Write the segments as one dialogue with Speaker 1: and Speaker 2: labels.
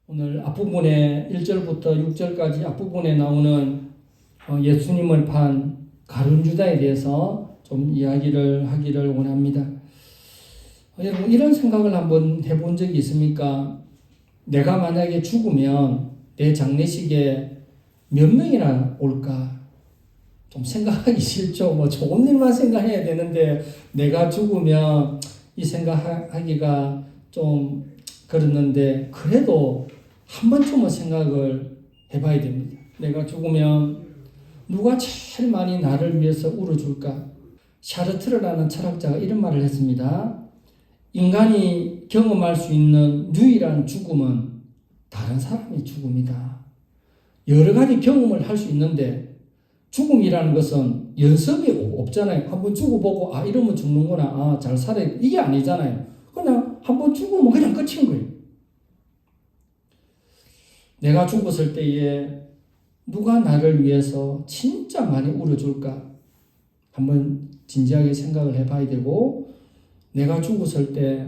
Speaker 1: 오늘 앞부분에 1절부터 6절까지 앞부분에 나오는 예수님을 판 가룟 유다에 대해서 좀 이야기를 하기를 원합니다. 여러분, 이런 생각을 한번 해본 적이 있습니까? 내가 만약에 죽으면 내 장례식에 몇 명이나 올까? 좀 생각하기 싫죠. 뭐 좋은 일만 생각해야 되는데 내가 죽으면 이 생각하기가 좀 그렇는데, 그래도 한 번쯤은 생각을 해봐야 됩니다. 내가 죽으면 누가 제일 많이 나를 위해서 울어줄까? 샤르트르라는 철학자가 이런 말을 했습니다. 인간이 경험할 수 있는 유일한 죽음은 다른 사람의 죽음이다. 여러 가지 경험을 할 수 있는데 죽음이라는 것은 연습이 없잖아요. 한번 죽어보고 이러면 죽는구나, 잘 살아야 이게 아니잖아요. 그냥 한번 죽으면 그냥 끝인 거예요. 내가 죽었을 때에 누가 나를 위해서 진짜 많이 울어줄까? 한번 진지하게 생각을 해봐야 되고, 내가 죽었을 때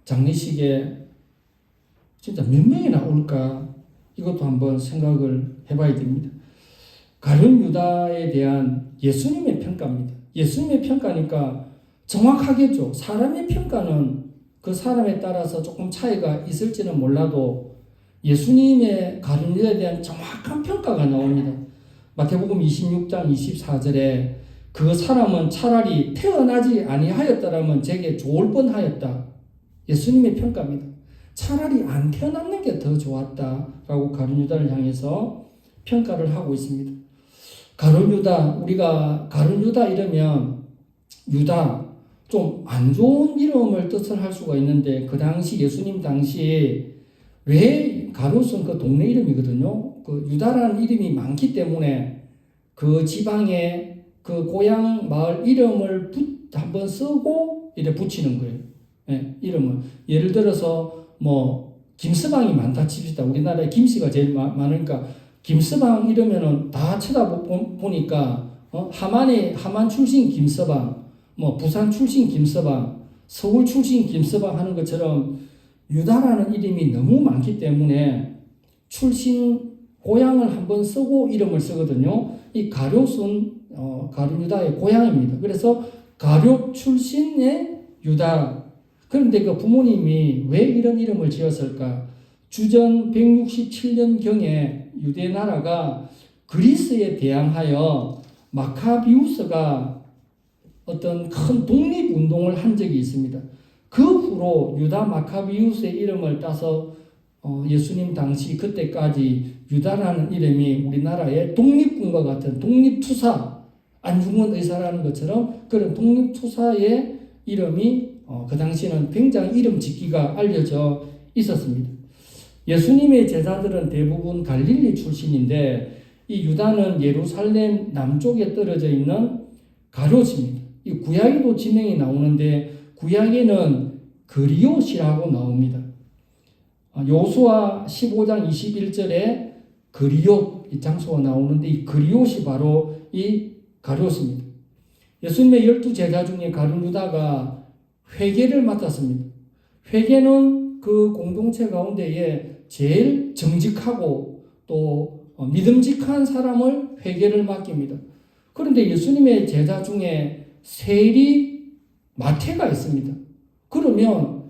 Speaker 1: 장례식에 진짜 몇 명이나 올까? 이것도 한번 생각을 해봐야 됩니다. 가룟 유다에 대한 예수님의 평가입니다. 예수님의 평가니까 정확하겠죠. 사람의 평가는 그 사람에 따라서 조금 차이가 있을지는 몰라도 예수님의 가룟 유다에 대한 정확한 평가가 나옵니다. 마태복음 26장 24절에 그 사람은 차라리 태어나지 아니하였더라면 제게 좋을 뻔하였다. 예수님의 평가입니다. 차라리 안 태어났는 게 더 좋았다라고 가룟 유다를 향해서 평가를 하고 있습니다. 가룟 유다, 우리가 가룟 유다 이러면 유다, 좀 안 좋은 이름을 뜻을 할 수가 있는데, 그 당시 예수님 당시 왜 가룟은 그 동네 이름이거든요. 그 유다라는 이름이 많기 때문에 그 지방의 그 고향 마을 이름을 한번 쓰고 이래 붙이는 거예요. 이름을. 예를 들어서 뭐 김서방이 많다 칩시다. 우리나라에 김씨가 제일 많으니까 김서방 이러면은 다 쳐다보니까 하만 출신 김서방, 뭐 부산 출신 김서방, 서울 출신 김서방 하는 것처럼 유다라는 이름이 너무 많기 때문에 출신 고향을 한번 쓰고 이름을 쓰거든요. 이 가룟은 가룟 유다의 고향입니다. 그래서 가룟 출신의 유다. 그런데 그 부모님이 왜 이런 이름을 지었을까? 주전 167년경에 유대 나라가 그리스에 대항하여 마카비우스가 어떤 큰 독립운동을 한 적이 있습니다. 그 후로 유다 마카비우스의 이름을 따서 예수님 당시 그때까지 유다라는 이름이 우리나라의 독립군과 같은 독립투사, 안중근 의사라는 것처럼 그런 독립투사의 이름이 그 당시에는 굉장히 이름 짓기가 알려져 있었습니다. 예수님의 제자들은 대부분 갈릴리 출신인데, 이 유다는 예루살렘 남쪽에 떨어져 있는 가룟입니다. 이 구약에도 지명이 나오는데 구약에는 그리옷이라고 나옵니다. 요수아 15장 21절에 그리옷 이 장소가 나오는데, 이 그리옷이 바로 이 가룟입니다. 예수님의 12제자 중에 가룟 유다가 회계를 맡았습니다. 회계는 그 공동체 가운데에 제일 정직하고 또 믿음직한 사람을 회계를 맡깁니다. 그런데 예수님의 제자 중에 세리 마태가 있습니다. 그러면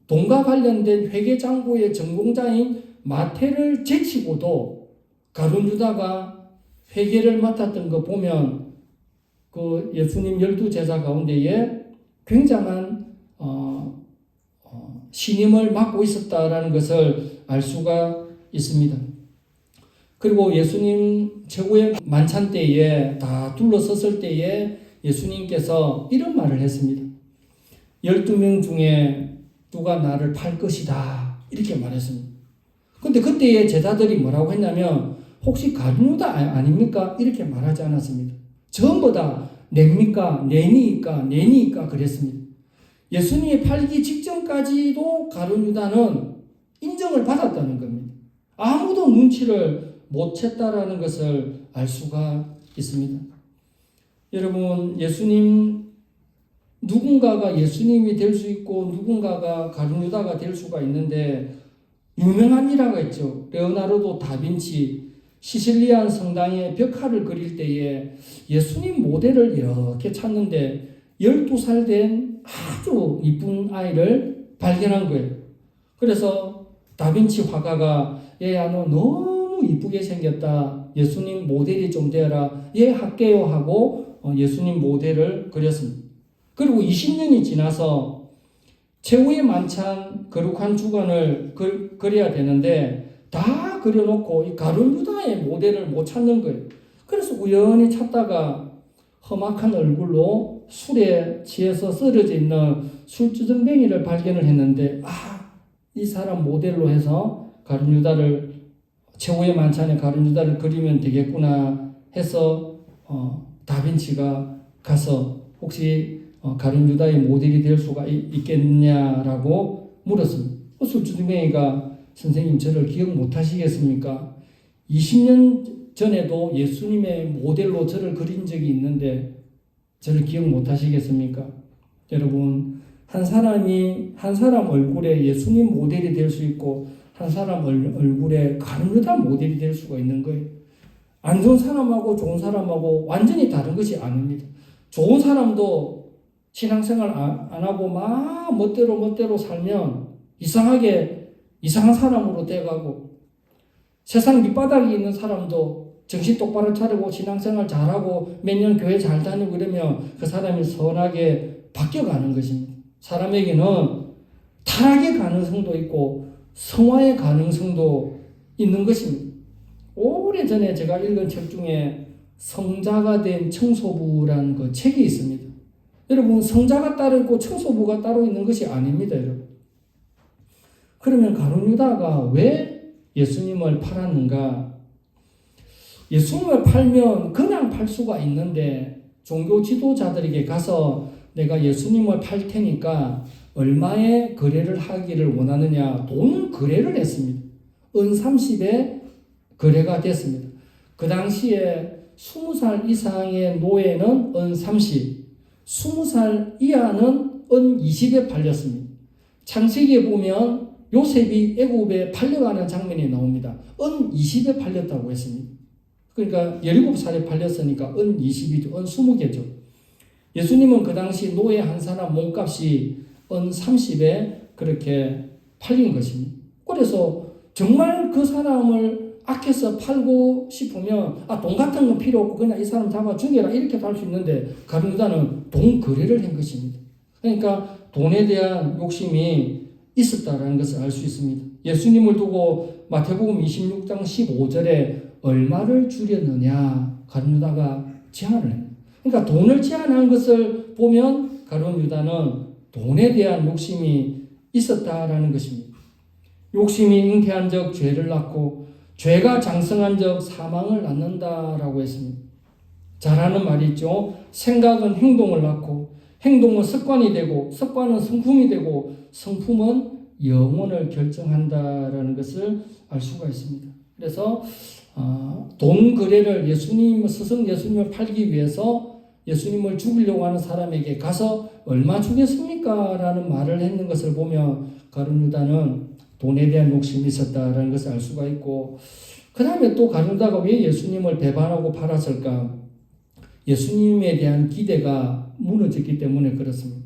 Speaker 1: 돈과 관련된 회계장부의 전공자인 마태를 제치고도 가룟 유다가 회계를 맡았던 거 보면 그 예수님 12제자 가운데에 굉장한 신임을 맡고 있었다라는 것을 알 수가 있습니다. 그리고 예수님 최후의 만찬 때에 다 둘러섰을 때에 예수님께서 이런 말을 했습니다. 12명 중에 누가 나를 팔 것이다, 이렇게 말했습니다. 근데 그때의 제자들이 뭐라고 했냐면, 혹시 가룟 유다 아닙니까? 이렇게 말하지 않았습니다. 전부 다 냅니까? 내니까 그랬습니다. 예수님이 팔기 직전까지도 가룟 유다는 인정을 받았다는 겁니다. 아무도 눈치를 못 챘다라는 것을 알 수가 있습니다. 여러분, 예수님 누군가가 예수님이 될 수 있고 누군가가 가룟 유다가 될 수가 있는데 유명한 일화가 있죠. 레오나르도 다빈치 시실리안 성당에 벽화를 그릴 때에 예수님 모델을 이렇게 찾는데 12살 된 아주 이쁜 아이를 발견한 거예요. 그래서 다빈치 화가가 얘야 너 너무 이쁘게 생겼다. 예수님 모델이 좀 되어라. 얘 할게요 하고 예수님 모델을 그렸습니다. 그리고 20년이 지나서 최후의 만찬 거룩한 주간을 그려야 되는데 다 그려놓고 이 가룟 유다의 모델을 못 찾는 거예요. 그래서 우연히 찾다가 험악한 얼굴로 술에 취해서 쓰러져 있는 술주정뱅이를 발견을 했는데 이 사람 모델로 해서 가룟 유다를 최후의 만찬에 가룟 유다를 그리면 되겠구나 해서 다빈치가 가서 혹시 가룟 유다의 모델이 될 수가 있겠냐라고 물었습니다. 술주정뱅이가 선생님 저를 기억 못 하시겠습니까? 20년 전에도 예수님의 모델로 저를 그린 적이 있는데 저를 기억 못 하시겠습니까? 여러분 한 사람 얼굴에 예수님 모델이 될 수 있고 한 사람 얼굴에 가룟 유다 모델이 될 수가 있는 거예요. 안 좋은 사람하고 좋은 사람하고 완전히 다른 것이 아닙니다. 좋은 사람도 신앙생활 안 하고 막 멋대로 살면 이상한 사람으로 돼가고 세상 밑바닥에 있는 사람도 정신 똑바로 차리고 신앙생활 잘하고 몇 년 교회 잘 다니고 이러면 그 사람이 선하게 바뀌어가는 것입니다. 사람에게는 타락의 가능성도 있고 성화의 가능성도 있는 것입니다. 오래전에 제가 읽은 책 중에 성자가 된 청소부라는 그 책이 있습니다. 여러분 성자가 따로 있고 청소부가 따로 있는 것이 아닙니다. 여러분. 그러면 가룟 유다가 왜 예수님을 팔았는가? 예수님을 팔면 그냥 팔 수가 있는데 종교 지도자들에게 가서 내가 예수님을 팔 테니까 얼마의 거래를 하기를 원하느냐 돈 거래를 했습니다. 은 30에 거래가 됐습니다. 그 당시에 20살 이상의 노예는 은 30, 20살 이하는 은 20에 팔렸습니다. 창세기에 보면 요셉이 애굽에 팔려가는 장면이 나옵니다. 은 20에 팔렸다고 했습니다. 그러니까 17살에 팔렸으니까 은 20이죠. 은 20개죠. 예수님은 그 당시 노예 한 사람 몸값이 은 30에 그렇게 팔린 것입니다. 그래서 정말 그 사람을 아껴서 팔고 싶으면 돈 같은 건 필요 없고 그냥 이 사람 잡아 죽여라 이렇게도 할 수 있는데 가룟 유다는 돈 거래를 한 것입니다. 그러니까 돈에 대한 욕심이 있었다라는 것을 알 수 있습니다. 예수님을 두고 마태복음 26장 15절에 얼마를 주렸느냐 가룟 유다가 제안을 합니다. 그러니까 돈을 제안한 것을 보면 가룟 유다는 돈에 대한 욕심이 있었다라는 것입니다. 욕심이 잉태한 적 죄를 낳고 죄가 장성한 적 사망을 낳는다라고 했습니다. 잘하는 말이 있죠. 생각은 행동을 낳고 행동은 습관이 되고 습관은 성품이 되고 성품은 영혼을 결정한다라는 것을 알 수가 있습니다. 그래서 돈 거래를 스승 예수님을 팔기 위해서 예수님을 죽이려고 하는 사람에게 가서 얼마 주겠습니까? 라는 말을 했는 것을 보면 가룟 유다는 돈에 대한 욕심이 있었다라는 것을 알 수가 있고 그 다음에 또 가룟 유다가 왜 예수님을 배반하고 팔았을까? 예수님에 대한 기대가 무너졌기 때문에 그렇습니다.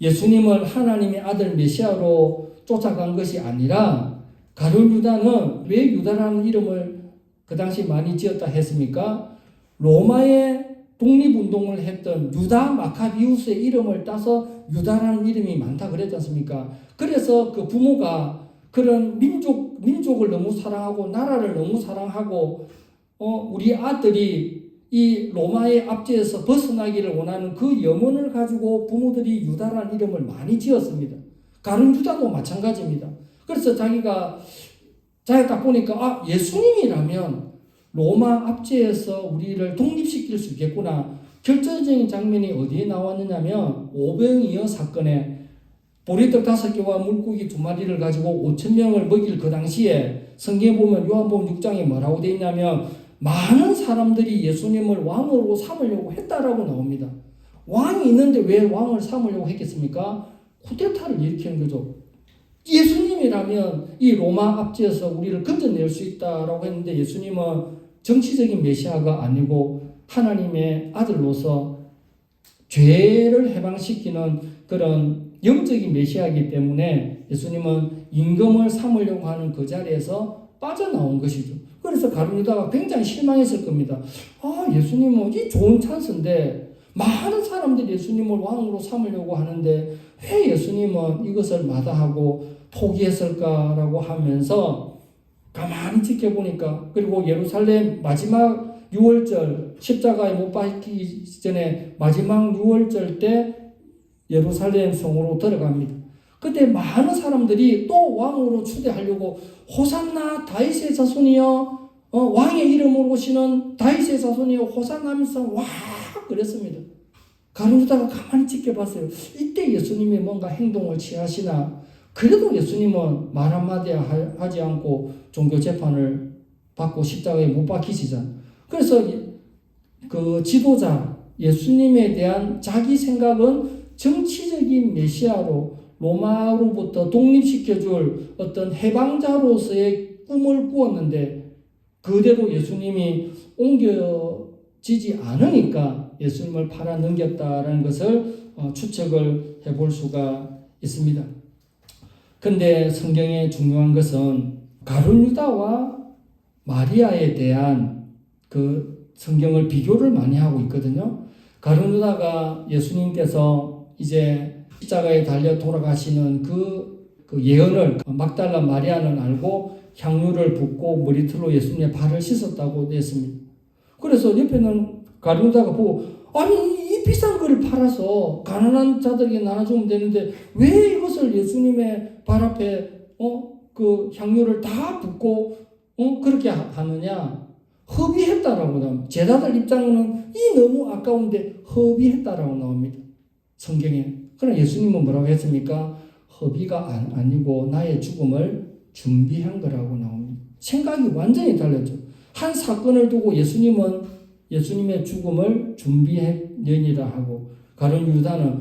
Speaker 1: 예수님을 하나님의 아들 메시아로 쫓아간 것이 아니라 가룟 유다는 왜 유다라는 이름을 그 당시 많이 지었다 했습니까? 로마의 독립운동을 했던 유다 마카비우스의 이름을 따서 유다라는 이름이 많다 그랬지 않습니까? 그래서 그 부모가 그런 민족을 너무 사랑하고 나라를 너무 사랑하고 우리 아들이 이 로마의 압제에서 벗어나기를 원하는 그 염원을 가지고 부모들이 유다라는 이름을 많이 지었습니다. 가룟 유다도 마찬가지입니다. 그래서 자기가 딱 보니까 예수님이라면 로마 압제에서 우리를 독립시킬 수 있겠구나. 결정적인 장면이 어디에 나왔느냐면 오병이어 사건에 보리떡 5개와 물고기 2마리를 가지고 5,000명을 먹일 그 당시에 성경에 보면 요한복음 6장에 뭐라고 되어 있냐면 많은 사람들이 예수님을 왕으로 삼으려고 했다라고 나옵니다. 왕이 있는데 왜 왕을 삼으려고 했겠습니까? 쿠데타를 일으키는 거죠. 예수님이라면 이 로마 압제에서 우리를 건져낼 수 있다라고 했는데 예수님은 정치적인 메시아가 아니고 하나님의 아들로서 죄를 해방시키는 그런 영적인 메시아이기 때문에 예수님은 임금을 삼으려고 하는 그 자리에서 빠져나온 것이죠. 그래서 가룟 유다가 굉장히 실망했을 겁니다. 예수님은 이 좋은 찬스인데 많은 사람들이 예수님을 왕으로 삼으려고 하는데 왜 예수님은 이것을 마다하고 포기했을까라고 하면서 가만히 지켜보니까, 그리고 예루살렘 마지막 6월절 십자가에 못 박히기 전에 마지막 6월절 때 예루살렘 성으로 들어갑니다. 그때 많은 사람들이 또 왕으로 추대하려고 호산나 다윗의 자손이여, 왕의 이름으로 오시는 다윗의 자손이여 호산나 하면서 와 그랬습니다. 가룟 유다가 가만히 지켜봤어요. 이때 예수님이 뭔가 행동을 취하시나. 그래도 예수님은 말 한마디 하지 않고 종교 재판을 받고 십자가에 못 박히시잖아. 그래서 그 지도자 예수님에 대한 자기 생각은 정치적인 메시아로 로마로부터 독립시켜줄 어떤 해방자로서의 꿈을 꾸었는데 그대로 예수님이 옮겨지지 않으니까 예수님을 팔아 넘겼다라는 것을 추측을 해볼 수가 있습니다. 근데 성경의 중요한 것은 가룟 유다와 마리아에 대한 그 성경을 비교를 많이 하고 있거든요. 가룟 유다가 예수님께서 이제 십자가에 달려 돌아가시는 그 예언을 막달라 마리아는 알고 향유를 붓고 머리털로 예수님의 발을 씻었다고 했습니다. 그래서 옆에는 가룟 유다가 보고 아니 이 비싼 거를 팔아서 가난한 자들에게 나눠주면 되는데 왜 이것을 예수님의 발 앞에 그 향유를 다 붓고 그렇게 하느냐, 허비했다라고 나옵니다. 제자들 입장은 이 너무 아까운데 허비했다라고 나옵니다. 성경에. 그러나 예수님은 뭐라고 했습니까? 허비가 아니고 나의 죽음을 준비한 거라고 나옵니다. 생각이 완전히 달랐죠. 한 사건을 두고 예수님은 예수님의 죽음을 준비했느니라 하고 가룟 유다는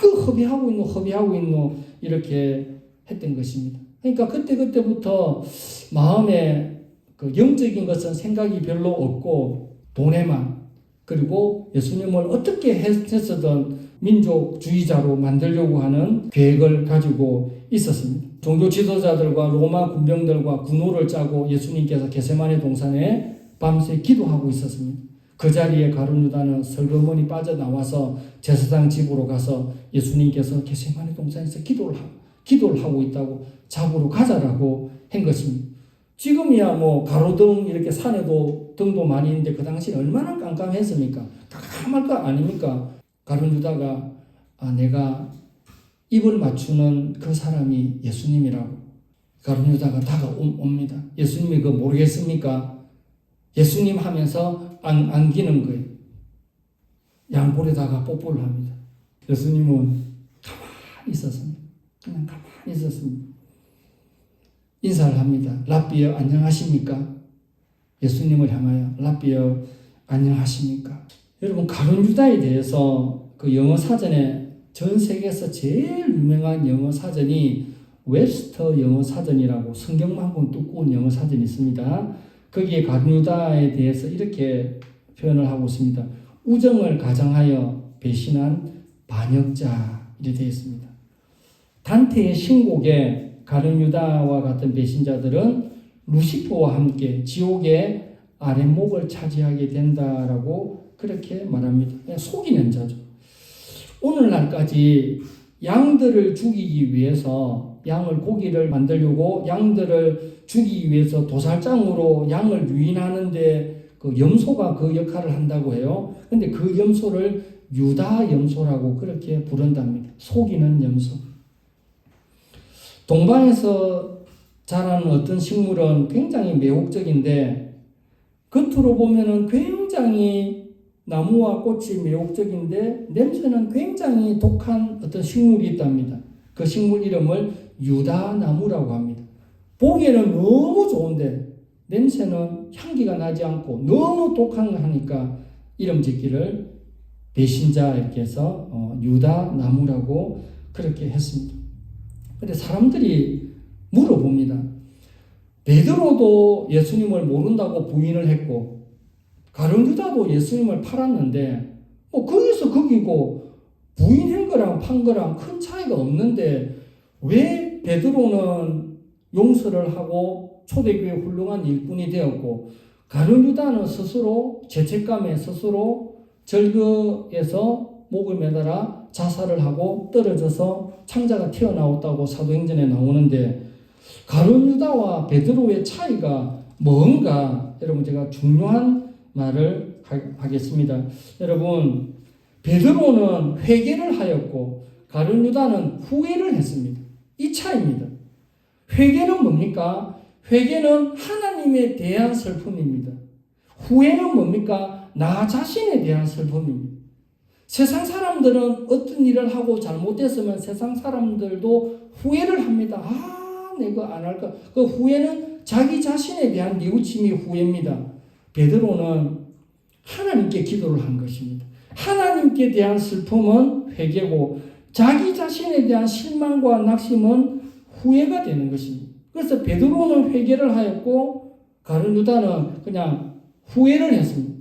Speaker 1: 그 허비하고 있노 이렇게 했던 것입니다. 그러니까 그때부터 마음에 그 영적인 것은 생각이 별로 없고 돈에만, 그리고 예수님을 어떻게 했어든 민족주의자로 만들려고 하는 계획을 가지고 있었습니다. 종교 지도자들과 로마 군병들과 군호를 짜고 예수님께서 겟세마네 동산에 밤새 기도하고 있었습니다. 그 자리에 가룟 유다는 설거머니 빠져나와서 제사장 집으로 가서 예수님께서 겟세마네 동산에서 기도를 하고 있다고 잡으러 가자라고 한 것입니다. 지금이야 뭐 가로등 이렇게 산에도 등도 많이 있는데 그 당시에 얼마나 깜깜했습니까? 깜깜할 거 아닙니까? 가룟 유다가 내가 입을 맞추는 그 사람이 예수님이라고 가룟 유다가 다가옵니다. 예수님이 그거 모르겠습니까? 예수님 하면서 안기는 거예요. 양볼에다가 뽀뽀를 합니다. 예수님은 가만히 있었습니다. 그냥 가만히 있었습니다. 인사를 합니다. 랍비여 안녕하십니까? 예수님을 향하여 랍비여 안녕하십니까? 여러분 가룟 유다에 대해서 그 영어 사전에 전 세계에서 제일 유명한 영어 사전이 웹스터 영어 사전이라고 성경만큼 두꺼운 영어 사전이 있습니다. 거기에 가룟 유다에 대해서 이렇게 표현을 하고 있습니다. 우정을 가장하여 배신한 반역자 이렇게 되어 있습니다. 단테의 신곡에 가룟 유다와 같은 배신자들은 루시퍼와 함께 지옥의 아랫목을 차지하게 된다라고 그렇게 말합니다. 그냥 속이는 자죠. 오늘날까지 양들을 죽이기 위해서 고기를 만들려고 양들을 죽이기 위해서 도살장으로 양을 유인하는데 그 염소가 그 역할을 한다고 해요. 근데 그 염소를 유다 염소라고 그렇게 부른답니다. 속이는 염소. 동방에서 자라는 어떤 식물은 굉장히 매혹적인데 겉으로 보면은 굉장히 나무와 꽃이 매혹적인데 냄새는 굉장히 독한 어떤 식물이 있답니다. 그 식물 이름을 유다나무라고 합니다. 보기에는 너무 좋은데 냄새는 향기가 나지 않고 너무 독한 거 하니까 이름 짓기를 배신자 이렇게 해서 유다 나무라고 그렇게 했습니다. 근데 사람들이 물어봅니다. 베드로도 예수님을 모른다고 부인을 했고 가룟 유다도 예수님을 팔았는데 뭐 거기서 거기고 부인한 거랑 판 거랑 큰 차이가 없는데 왜 베드로는 용서를 하고 초대교회 훌륭한 일꾼이 되었고 가룟 유다는 스스로 죄책감에 스스로 절거에서 목을 매달아 자살을 하고 떨어져서 창자가 튀어나왔다고 사도행전에 나오는데 가룟 유다와 베드로의 차이가 뭔가 여러분 제가 중요한 말을 하겠습니다. 여러분 베드로는 회개를 하였고 가룟 유다는 후회를 했습니다. 이 차이입니다. 회개는 뭡니까? 회개는 하나님에 대한 슬픔입니다. 후회는 뭡니까? 나 자신에 대한 슬픔입니다. 세상 사람들은 어떤 일을 하고 잘못했으면 세상 사람들도 후회를 합니다. 내가 안 할까? 그 후회는 자기 자신에 대한 뉘우침이 후회입니다. 베드로는 하나님께 기도를 한 것입니다. 하나님께 대한 슬픔은 회개고 자기 자신에 대한 실망과 낙심은 후회가 되는 것입니다. 그래서 베드로는 회개를 하였고 가룟 유다는 그냥 후회를 했습니다.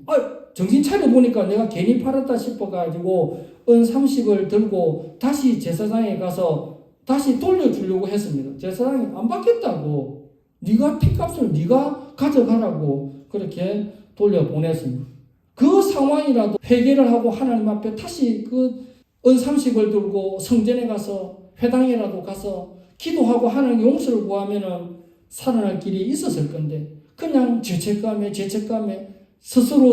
Speaker 1: 정신 차려보니까 내가 괜히 팔았다 싶어가지고 은 30을 들고 다시 제사장에 가서 다시 돌려주려고 했습니다. 제사장이 안 받겠다고 네가 핏값을 네가 가져가라고 그렇게 돌려보냈습니다. 그 상황이라도 회개를 하고 하나님 앞에 다시 그 은 30을 들고 성전에 가서 회당이라도 가서 기도하고 하나님 용서를 구하면은 살아날 길이 있었을 건데 그냥 죄책감에 스스로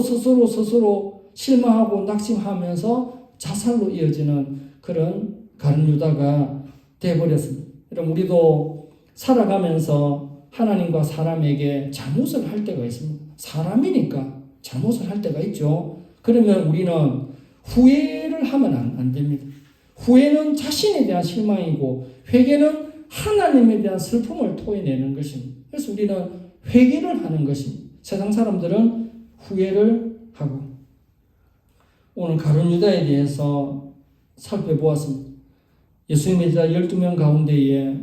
Speaker 1: 실망하고 낙심하면서 자살로 이어지는 그런 가룟 유다가 되어버렸습니다. 여러분 우리도 살아가면서 하나님과 사람에게 잘못을 할 때가 있습니다. 사람이니까 잘못을 할 때가 있죠. 그러면 우리는 후회를 하면 안 됩니다. 후회는 자신에 대한 실망이고 회개는 하나님에 대한 슬픔을 토해내는 것입니다. 그래서 우리는 회개를 하는 것입니다. 세상 사람들은 후회를 하고 오늘 가룟 유다에 대해서 살펴보았습니다. 예수님의 제자 12명 가운데에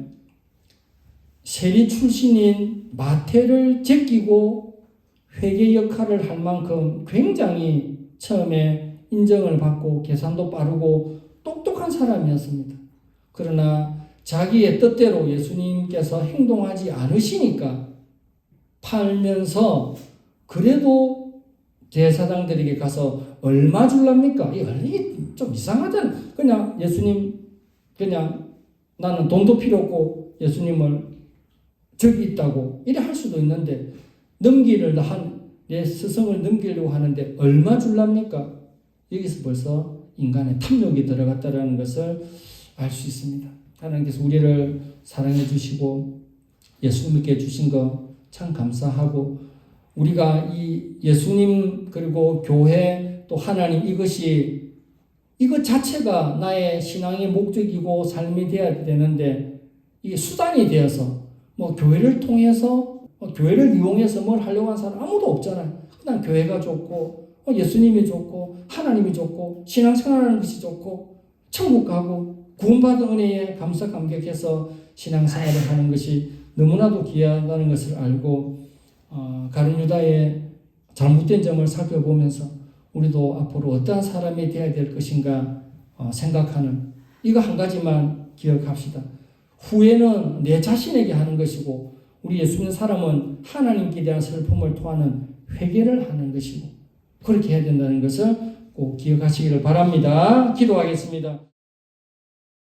Speaker 1: 세리 출신인 마태를 제끼고 회개 역할을 할 만큼 굉장히 처음에 인정을 받고 계산도 빠르고 똑똑한 사람이었습니다. 그러나 자기의 뜻대로 예수님께서 행동하지 않으시니까 팔면서 그래도 제사장들에게 가서 얼마 줄랍니까? 이게 좀 이상하잖아요. 그냥 예수님 그냥 나는 돈도 필요 없고 예수님을 저기 있다고 이래 할 수도 있는데 내 스승을 넘기려고 하는데 얼마 줄랍니까? 여기서 벌써 인간의 탐욕이 들어갔다는 것을 알 수 있습니다. 하나님께서 우리를 사랑해 주시고 예수 믿게 해주신 거 참 감사하고 우리가 이 예수님 그리고 교회 또 하나님 이것 자체가 나의 신앙의 목적이고 삶이 되어야 되는데 이게 수단이 되어서 뭐 교회를 통해서 교회를 이용해서 뭘 하려고 하는 사람 아무도 없잖아요. 그냥 교회가 좋고 예수님이 좋고 하나님이 좋고 신앙생활하는 것이 좋고 천국 가고 구원받은 은혜에 감사 감격해서 신앙생활을 하는 것이 너무나도 귀하다는 것을 알고 가룟 유다의 잘못된 점을 살펴보면서 우리도 앞으로 어떠한 사람이 되어야 될 것인가 생각하는 이거 한 가지만 기억합시다. 후회는 내 자신에게 하는 것이고 우리 예수 믿는 사람은 하나님께 대한 슬픔을 토하는 회개를 하는 것이고 그렇게 해야 된다는 것을 꼭 기억하시기를 바랍니다. 기도하겠습니다.